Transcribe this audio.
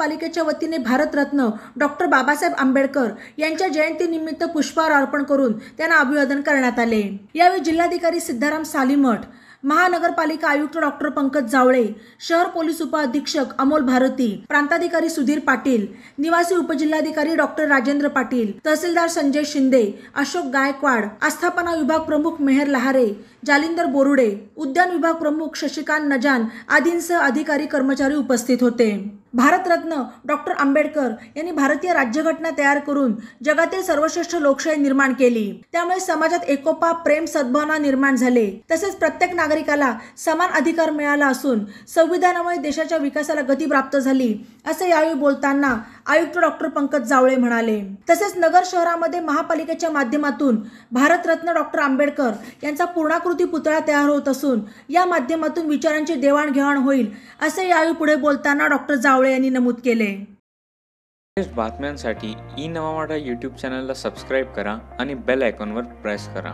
महानगरपालिकेच्या वतीने भारतरत्न डॉक्टर बाबासाहेब आंबेडकर यांच्या जयंतीनिमित्त पुष्पहार अर्पण करून त्यांना अभिवादन करण्यात आले। यावेळी जिल्हाधिकारी सिद्धाराम सालीमठ, महानगरपालिका आयुक्त डॉक्टर पंकज जावळे, शहर पोलीस उपअधीक्षक अमोल भारती, प्रांताधिकारी सुधीर पाटील, निवासी उपजिल्हाधिकारी डॉक्टर राजेंद्र पाटील, तहसीलदार संजय शिंदे, अशोक गायकवाड, आस्थापना विभाग प्रमुख मेहर लहारे, जालिंदर बोरुडे, उद्यान विभाग प्रमुख शशिकांत नजान आदींसह अधिकारी कर्मचारी उपस्थित होते। भारतरत्न डॉक्टर आंबेडकर यांनी भारतीय राज्यघटना तयार करून जगातील सर्वश्रेष्ठ लोकशाही निर्माण केली। त्यामुळे समाजात एकोपा, प्रेम, सद्भावना निर्माण झाले। तसेच प्रत्येक नागरिकाला समान अधिकार मिळाला असून संविधानामुळे देशाच्या विकासाला गती प्राप्त झाली, असे यावेळी बोलताना आयुक्त डॉक्टर पंकज जावळे म्हणाले। तसेच नगर शहरामध्ये महापालिकेच्या माध्यमातून भारतरत्न डॉक्टर आंबेडकर यांचा पूर्णाकृती पुतळा तयार होत असून या माध्यमातून विचारांची देवाणघेवाण होईल, असे यावेळी पुढे बोलताना डॉक्टर जावळे यांनी नमूद केले। बातम्यांसाठी ई नवा मराठा यूट्यूब चॅनलला सबस्क्राईब करा आणि बेल आयकॉनवर प्रेस करा।